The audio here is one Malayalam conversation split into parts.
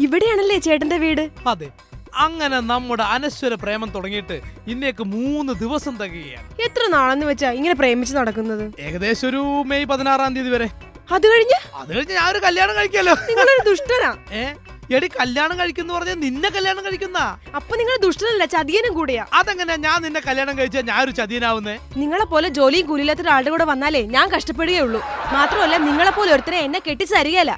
ഇവിടെയാണല്ലേ ചേട്ടന്റെ വീട്? അതെ. അങ്ങനെ നമ്മുടെ അനശ്വര പ്രേമം തുടങ്ങിയിട്ട് ഇന്നേക്ക് 3 ദിവസം തികയാണ്. എത്ര നാളെന്ന് വെച്ചാ ഇങ്ങനെ പ്രേമിച്ച് നടക്കുന്നത്? ഏകദേശം ഒരു മെയ് 16-ാം തീയതി വരെ. അത് കഴിഞ്ഞ് ഞാൻ ഒരു കല്യാണം കഴിക്കാലോ. നിങ്ങളൊരു ദുഷ്ടനാ. എടി കല്യാണം കഴിക്കുന്ന പറഞ്ഞ നിന്നെ കല്യാണം കഴിക്കുന്ന. അപ്പൊ നിങ്ങൾ ദുഷ്ടനല്ല, ചതിയനും കൂടെയാ. അതെങ്ങനെ ഞാൻ നിന്നെ കല്യാണം കഴിച്ചാൽ ഞാൻ ഒരു ചതിയനാവുന്നേ? നിങ്ങളെ പോലെ ജോലിയും കൂലിയില്ലാത്ത ഒരാളുടെ കൂടെ വന്നാലേ ഞാൻ കഷ്ടപ്പെടുകയുള്ളൂ. മാത്രമല്ല നിങ്ങളെ പോലെ ഒരുത്തരെ എന്നെ കെട്ടിച്ചരികയല്ല.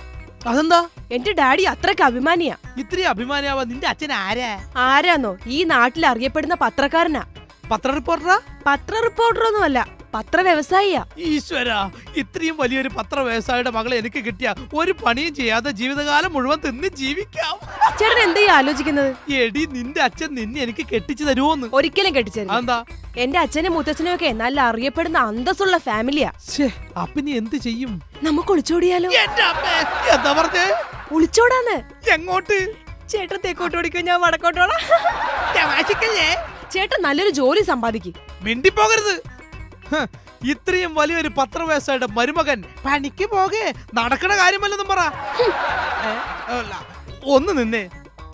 അതെന്താ? എന്റെ ഡാഡി അത്രക്ക് അഭിമാനിയാ. ഇത്രയും അഭിമാനിയാവാ നിന്റെ അച്ഛൻ ആരാന്നോ? ഈ നാട്ടിൽ അറിയപ്പെടുന്ന പത്രക്കാരനാ. പത്ര റിപ്പോർട്ടറാ? പത്ര റിപ്പോർട്ടറൊന്നും അല്ല, പത്ര വ്യവസായിയാ. ഈശ്വര, ഇത്രയും വലിയൊരു പത്ര വ്യവസായിയുടെ മകളെ എനിക്ക് കിട്ടിയ ഒരു പണിയും ചെയ്യാതെ ജീവിതകാലം മുഴുവൻ തിന്ന് ജീവിക്കാം. ചേട്ടൻ എന്താ ആലോചിക്കുന്നത്? എടി നിന്റെ അച്ഛൻ നിന്നെ എനിക്ക് കെട്ടിച്ചു തരുമോന്ന്? ഒരിക്കലും കെട്ടിച്ചു. എന്താ? എന്റെ അച്ഛനും മുത്തച്ഛനും ഒക്കെ നല്ല അറിയപ്പെടുന്ന അന്തസ്സുള്ള ഫാമിലിയാ. അപ്പൊ നീ എന്ത് ചെയ്യും? നമുക്ക് ഒളിച്ചോടിയാലോ? എന്താ പറഞ്ഞേ? ഒളിച്ചോടാന്ന്. എങ്ങോട്ട്? ചേട്ടൻ തെക്കോട്ട് ഓടിക്കോ, ഞാൻ വടക്കോട്ടോളാം. ചേട്ടൻ നല്ലൊരു ജോലി സമ്പാദിക്കും. മിണ്ടിപ്പോകരുത്. ഇത്രയും വലിയൊരു പത്രവ്യവസായിയുടെ മരുമകൻ പണിക്ക് പോകെ നടക്കണ കാര്യമല്ലെന്നും പറ. ഒന്ന് നിന്നേ,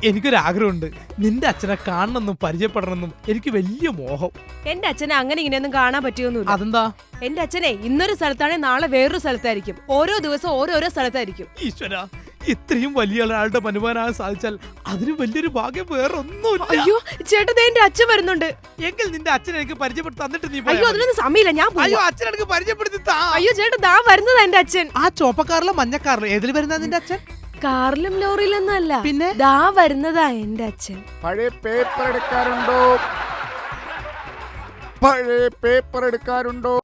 എനിക്കൊരാഗ്രഹമുണ്ട്. നിന്റെ അച്ഛനെ കാണണമെന്നും പരിചയപ്പെടണമെന്നും എനിക്ക് വലിയ മോഹം. എന്റെ അച്ഛനെ അങ്ങനെ ഇങ്ങനെയൊന്നും കാണാൻ പറ്റിയൊന്നുമില്ല. അതെന്താ? എന്റെ അച്ഛനെ ഇന്നൊരു സ്ഥലത്താണെങ്കിൽ നാളെ വേറൊരു സ്ഥലത്തായിരിക്കും. ഓരോ ദിവസം ഓരോരോ സ്ഥലത്തായിരിക്കും. ഈശ്വര, ഇത്രയും വലിയ ഒരാളുടെ മനുമാനാകാൻ സാധിച്ചാൽ അതിന് വലിയൊരു ഭാഗ്യം വേറൊന്നുമില്ല. അയ്യോ ചേട്ടൻ, എന്റെ അച്ഛൻ വരുന്നുണ്ട്. എങ്കിൽ നിന്റെ അച്ഛൻ എനിക്ക് പരിചയപ്പെടുത്തി തന്നിട്ട് നീ. അയ്യോ അതിനൊന്നും സമയമില്ല, ഞാൻ. അയ്യോ അച്ഛൻ എനിക്ക് പരിചയപ്പെടുത്തി. അയ്യോ ചേട്ടൻ, ദാ വരുന്നതാ എന്റെ അച്ഛൻ. ആ ചോപ്പക്കാറിലോ മഞ്ഞക്കാറിലോ ഏതിൽ വരുന്ന നിന്റെ അച്ഛൻ? കാറിലും ലോറിയിലൊന്നും അല്ല, പിന്നെ ദാ വരുന്നതാ എന്റെ അച്ഛൻ. പഴയ പേപ്പർ എടുക്കാറുണ്ടോ? പഴയ പേപ്പർ എടുക്കാറുണ്ടോ?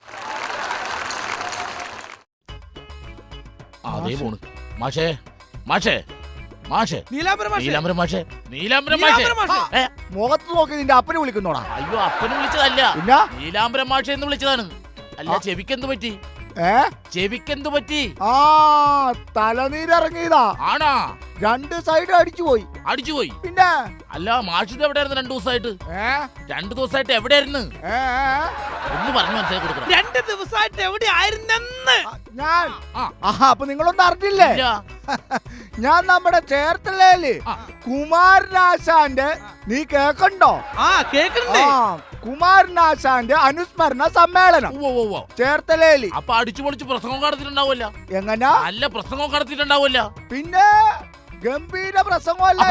അതേ പോണ്. മാഷേ മാഷേ മാഷേ നീലാംബരം മാഷേ. നീലാംബരം മാഷേ. മുഖത്ത് നോക്കി നിന്റെ അപ്പനെ വിളിക്കുന്നോടാ? അയ്യോ, അപ്പനെ വിളിച്ചതല്ല, പിന്നെ നീലാംബരം മാഷേ എന്ന് വിളിച്ചതാണ്. അല്ല, ചെവിക്കെന്ത് പറ്റി? ചെവിക്കെന്ത് പറ്റി? ആ, തലനീരിറങ്ങിയതാ. ആണാ? 2 സൈഡ് അടിച്ചുപോയി. അടിച്ചുപോയി? പിന്നെ അല്ല, മാഷിത് എവിടെയായിരുന്നു 2 ദിവസമായിട്ട്? 2 ദിവസമായിട്ട് എവിടെയായിരുന്നു? ഒന്ന് പറഞ്ഞു മനസ്സിലാക്കി കൊടുക്കണം. 2 ദിവസമായിട്ട് എവിടെയായിരുന്നെന്ന് ഞാൻ. അപ്പൊ നിങ്ങളൊന്നും അറിഞ്ഞില്ലേ? ഞാൻ നമ്മുടെ ചേർത്തലയില് കുമാരനാശാന്റെ, നീ കേക്കണ്ടോ? കുമാരനാശാന്റെ അനുസ്മരണ സമ്മേളനം ചേർത്തലയില്. അപ്പൊ അടിച്ചു പൊളിച്ച് പ്രസംഗം നടത്തിയിട്ടുണ്ടാവൂല? എങ്ങനാ? നല്ല പ്രസംഗം നടത്തിയിട്ടുണ്ടാവൂല? പിന്നെ ഗംഭീര പ്രസംഗമല്ല.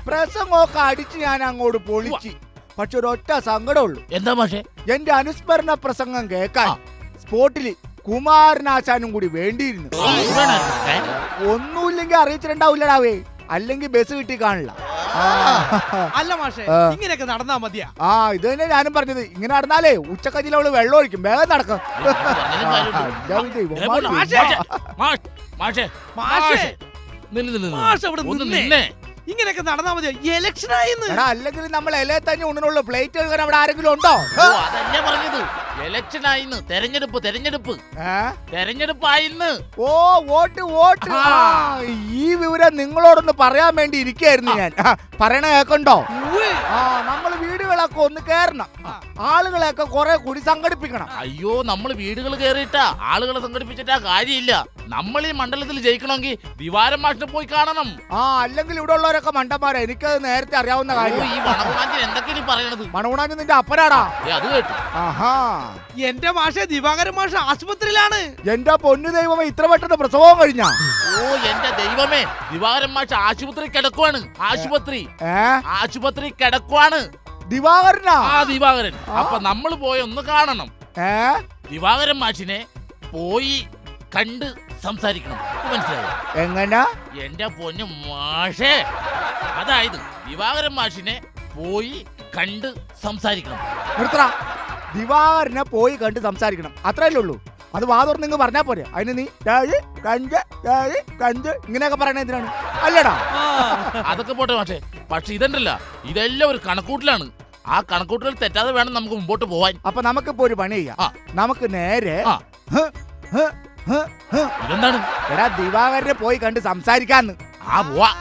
പ്രസംഗമൊക്കെ അടിച്ച് ഞാൻ അങ്ങോട്ട് പൊളിച്ച്. പക്ഷെ ഒരൊറ്റ സങ്കടമുള്ളൂ. എന്താ മാഷേ? എന്റെ അനുസ്മരണ പ്രസംഗം കേൾക്കാൻ സ്പോട്ടില് കുമാരനാശാനും കൂടി വേണ്ടിയിരുന്നു. ഒന്നുമില്ലെങ്കിൽ അറിയിച്ചിട്ടുണ്ടാവില്ലടാവേ, അല്ലെങ്കിൽ ബസ് കിട്ടി കാണില്ല. അല്ല മാഷേ, ഇങ്ങനെയൊക്കെ നടന്നാ മതിയാ? ഇത് തന്നെ ഞാനും പറഞ്ഞത്. ഇങ്ങനെ നടന്നാലേ ഉച്ചക്കഞ്ഞിൽ അവള് വെള്ളം ഒഴിക്കും. വേഗം നടക്കും. ഇങ്ങനെയൊക്കെ നടന്നാ മതിയോ? ഇലക്ഷൻ ആയിന്ന്. അല്ലെങ്കിൽ നമ്മൾ ഇലയെ തന്നെ ഉണ്ണനുള്ള പ്ലേറ്റ് കഴുകാൻ അവിടെ ആരെങ്കിലും ഉണ്ടോ? അതല്ലേ പറഞ്ഞത്, ഇലക്ഷൻ ആയിന്ന്. തെരഞ്ഞെടുപ്പ് തെരഞ്ഞെടുപ്പ് ആയിന്ന്. ഓ, വോട്ട്. ഈ വിവരം നിങ്ങളോടൊന്ന് പറയാൻ വേണ്ടി ഇരിക്കായിരുന്നു ഞാൻ. പറയണ കേക്കണ്ടോ? നമ്മൾ വീടുകളൊക്കെ ഒന്ന് കേറണം, ആളുകളെയൊക്കെ കുറെ കൂടി സംഘടിപ്പിക്കണം. അയ്യോ, നമ്മൾ വീടുകൾ കേറിയിട്ടാ ആളുകളെ സംഘടിപ്പിച്ചിട്ടാ കാര്യമില്ല. നമ്മൾ ഈ മണ്ഡലത്തിൽ ജയിക്കണമെങ്കിൽ ദിവാരം മാഷിനെ പോയി കാണണം. അല്ലെങ്കിൽ ഇവിടെ ഉള്ളവരൊക്കെ മണ്ടന്മാരാ. എനിക്കത് നേരത്തെ അറിയാവുന്ന കാര്യം. ഈ മണകുണാഞ്ചൻ എന്തൊക്കെയാണ് പറയണത്? മണകുണാഞ്ചൻ നിന്റെ അപ്പനാടാ. അത് കേട്ടു. എന്റെ മാഷെ, ദിവാകരൻ മാഷ ആശുപത്രിയിലാണ്. എന്റെ പൊന്നു ദൈവമേ, ഇത്ര പെട്ടെന്ന് പ്രസവം കഴിഞ്ഞാ? ഓ എന്റെ ദൈവമേ, ദിവാകരൻ മാഷ ആശുപത്രി കിടക്കുവാണ്. ആശുപത്രി കിടക്കുവാണ്. ദിവാകരനാ? ദിവാകരൻ. അപ്പൊ നമ്മൾ പോയി ഒന്ന് കാണണം. ദിവാകരൻ മാഷിനെ പോയി കണ്ട് സംസാരിക്കണം. മനസ്സിലായോ? എങ്ങനാ? എന്റെ പൊന്നു മാഷേ, അതായത് ദിവാകരൻ മാഷിനെ പോയി കണ്ട് സംസാരിക്കണം. നിർത്തടാ. ദിവാകരനെ പോയി കണ്ട് സംസാരിക്കണം, അത്രയല്ലേ ഉള്ളൂ. അത് വാതോർ നിങ്ങൾ പറഞ്ഞാ പോരെ. അതിന് നീ കണ്ട് ഇങ്ങനെയൊക്കെ പറയണ എന്തിനാണ്? അല്ലടാ. അതൊക്കെ പോട്ടെ മാഷേ, പക്ഷെ ഇതല്ല, ഇതെല്ലാം ഒരു കണക്കൂട്ടിലാണ്. ആ കണക്കൂട്ടൽ തെറ്റാതെ വേണം നമുക്ക് മുമ്പോട്ട് പോവാൻ. അപ്പൊ നമുക്കിപ്പോ ഒരു പണി ചെയ്യാം. നമുക്ക് നേരെ ഇതെന്താണ്? എടാ, ദിവാകരനെ പോയി കണ്ട് സംസാരിക്കാന്ന്.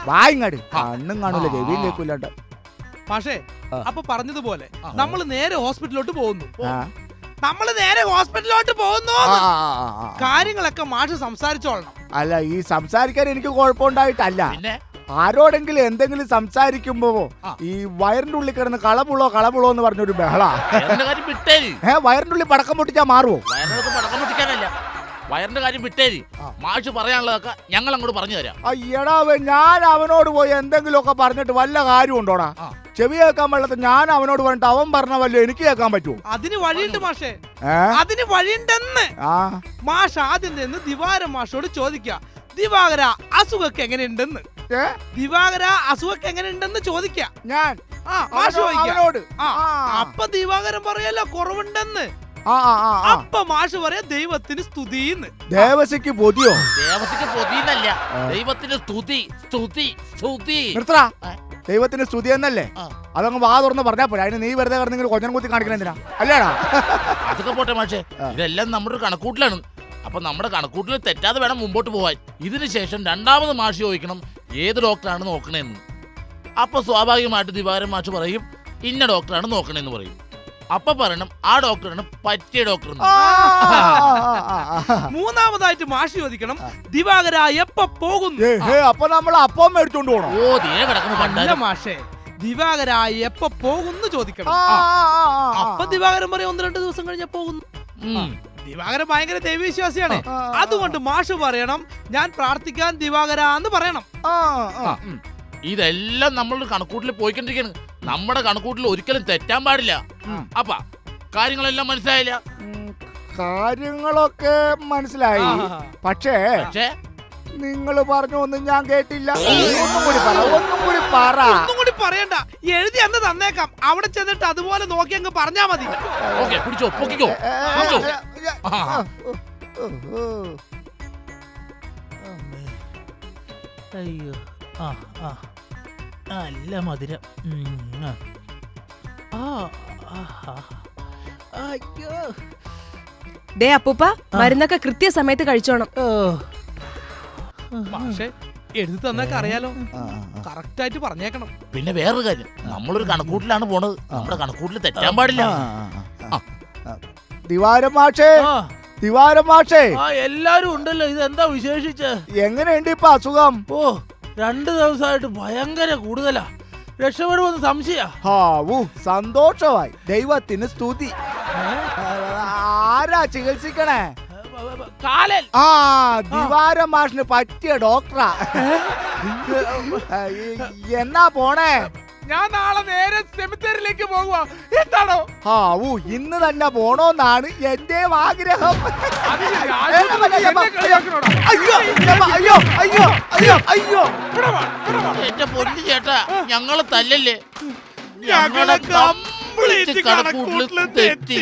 വായിങ്ങട്. കണ്ണും കാണൂല, ചെവിയിലേക്കില്ലാണ്ട്. പക്ഷേ അപ്പൊ പറഞ്ഞതുപോലെ നമ്മൾ നേരെ ഹോസ്പിറ്റലിലോട്ട് പോകുന്നു. കാര്യങ്ങളൊക്കെ മാഷ് സംസാരിച്ചോളണം. അല്ല ഈ സംസാരിക്കാൻ എനിക്ക് കുഴപ്പമുണ്ടായിട്ടല്ല. പിന്നെ ആരോടെങ്കിലും എന്തെങ്കിലും സംസാരിക്കുമ്പോ ആ. ഈ വയറിന്റെ ഉള്ളിൽ കിടന്ന് കളപുളോ എന്ന് പറഞ്ഞൊരു ബഹള. വയറിന്റെ കാര്യം വിട്ടേരി. വയറിന്റെ ഉള്ളിൽ പടക്കം പൊട്ടിച്ചാ മാറുവോ? വയറിനകത്ത് പടക്കം പൊട്ടിക്കാനല്ല, വയറിന്റെ കാര്യം വിട്ടേരി. മാഷ് പറയാനുള്ളതൊക്കെ ഞങ്ങൾ അങ്ങോട്ട് പറഞ്ഞു തരാം. അയ്യടാ ഞാൻ അവനോട് പോയി എന്തെങ്കിലുമൊക്കെ പറഞ്ഞിട്ട് വല്ല കാര്യം ഉണ്ടോടാ? ആ. ചെവി കേൾക്കാൻ പാടില്ലാത്ത ഞാൻ അവനോട് പറഞ്ഞിട്ട് അവൻ പറഞ്ഞ വല്ലോ എനിക്ക് കേൾക്കാൻ പറ്റുമോ? അതിന് വഴിയുണ്ട് മാഷേ, ഏ? അതിന് വഴിയുണ്ടെന്ന്. ആ മാഷ് ആദ്യം നിന്ന് ദിവാകര മാഷോട് ചോദിക്കുക, ദിവാകര അസുഖക്ക് എങ്ങനെയുണ്ടെന്ന്. ഏ? ദിവാകര അസുഖക്ക് എങ്ങനെയുണ്ടെന്ന് ചോദിക്കുക. ഞാൻ മാഷ് ചോദിക്കുക. അവനോട് ആ, ആ. അപ്പൊ ദിവാകരൻ പറയല്ലോ കുറവുണ്ടെന്ന്. ആ, ആ, ആ, ആ. അപ്പൊ മാഷ് പറയാ ദൈവത്തിന് സ്തുതിന്ന്. ദേവസിക്ക് പൊതിയോ? ദേവത്തിന് പൊതിയെന്നല്ല, ദൈവത്തിന് സ്തുതി സ്തുതി സ്തുതി. നിർത്തടാ. ഏ? ദൈവത്തിന് സ്തുതി എന്നല്ലേ? ആ. അതങ്ങ് വാ തുറന്ന് പറഞ്ഞാ പോരാ. അതിന് നീ വെറുതെ കിടന്നെങ്കിൽ കൊഞ്ഞനം കുത്തി കാണിക്കണ എന്തിനാ? അല്ലേടാ? അതൊക്കെ പോട്ടെ മാഷേ, ഇതെല്ലാം നമ്മുടെ ഒരു കണക്കൂട്ടിലാണ്. അപ്പൊ നമ്മുടെ കണക്കൂട്ടിൽ തെറ്റാതെ വേണം മുമ്പോട്ട് പോവാൻ. ഇതിന് ശേഷം രണ്ടാമത് മാഷ് ചോദിക്കണം ഏത് ഡോക്ടറാണ് നോക്കണേന്ന്. അപ്പൊ സ്വാഭാവികമായിട്ട് ദിവാകരൻ മാഷ് പറയും ഇന്ന ഡോക്ടറാണ് നോക്കണേന്ന് പറയും. അപ്പൊ പറയണം ആ ഡോക്ടറാണ് പറ്റിയ ഡോക്ടർ. മൂന്നാമതായിട്ട് മാഷ് ചോദിക്കണം ദിവാകര എപ്പ പോകുന്നു. അപ്പൊ നമ്മൾ അപ്പം മേടിച്ചോണ്ട് പോണോ? ഓ ദേ കിടക്കുന്നു അല്ല പണ്ടാരം. മാഷേ, ദിവാകര എപ്പ പോകുന്നു ചോദിക്കണം. ആ, ആ, ആ, ആ, ആ. അപ്പൊ ദിവാകരൻ പറയും 1-2 ദിവസം കഴിഞ്ഞ പോകുന്നു. ഉം. ദിവാകരൻ ഭയങ്കര ദൈവവിശ്വാസിയാണ്. ആ, ആ, അതുകൊണ്ട് മാഷ് പറയണം ഞാൻ പ്രാർത്ഥിക്കാൻ ദിവാകര എന്ന് പറയണം. ആ, ആ. ഉം. ഇതെല്ലാം നമ്മൾ കണക്കൂട്ടിൽ പോയിക്കൊണ്ടിരിക്കുകയാണ്. നമ്മുടെ കണക്കൂട്ടിൽ ഒരിക്കലും തെറ്റാൻ പാടില്ല. അപ്പ കാര്യങ്ങളെല്ലാം മനസ്സിലായില്ല. കാര്യങ്ങളൊക്കെ മനസ്സിലായി. ആ. പക്ഷേ പക്ഷേ നിങ്ങൾ പറഞ്ഞൊന്നും ഞാൻ കേട്ടില്ല. ഒന്നും കൂടി പറ, ഒന്നും കൂടി പറ. ഒന്നും കൂടി പറയണ്ട, എഴുതി അന്ന് തന്നേക്കാം. അവിടെ ചെന്നിട്ട് അതുപോലെ നോക്കി അങ്ങ് പറഞ്ഞാ മതി. ഓക്കെ പിടിച്ചോ പൊക്കിക്കോ. പിടിച്ചോ. ആ. അയ്യോ ആ ആ നല്ല മധുരം. അയ്യോ ദേ അപ്പൂപ്പ, മരുന്നൊക്കെ കൃത്യസമയത്ത് കഴിച്ചോണം. ഓ പക്ഷേ എഴുതി തന്നേക്ക അറിയാലോ, കറക്റ്റ് ആയിട്ട് പറഞ്ഞേക്കണം. പിന്നെ വേറൊരു കാര്യം, നമ്മളൊരു കണക്കൂട്ടിലാണ് പോണത്. നമ്മുടെ കണക്കൂട്ടിൽ തെറ്റാൻ പാടില്ല. ദിവാരം മാഷേ, ആ, ദിവാരം മാഷേ, ആ എല്ലാരും ഉണ്ടല്ലോ. ഇതെന്താ വിശേഷിച്ച്? എങ്ങനെയുണ്ട് ഇപ്പൊ അസുഖം? ഓ 2 ദിവസമായിട്ട് ഭയങ്കര കൂടുതലാ. രക്ഷപ്പെടുമെന്ന് സംശയ. ഹാവൂ സന്തോഷമായി. ദൈവത്തിന് സ്തുതി. ആരാ ചികിത്സിക്കണേ? കാലൻ. ആ ദിവാരം മാഷിന് പറ്റിയ ഡോക്ടറാ. എന്നാ പോണേ? ഞാൻ നാളെ നേരെ സെമിത്തേരിയിലേക്ക് പോകുക. എന്താണോ? ഹാവൂ ഇന്ന് തന്നെ പോണോന്നാണ് എന്റെ ആഗ്രഹം. അയ്യോ അയ്യോ അയ്യോ അയ്യോ അയ്യോ. എന്റെ പൊന്നു ചേട്ടാ, ഞങ്ങള് തല്ലല്ലേ. ഞങ്ങളെ ഞങ്ങളുടെ കംപ്ലീറ്റ് കണക്കൂട്ടിൽ തെറ്റി.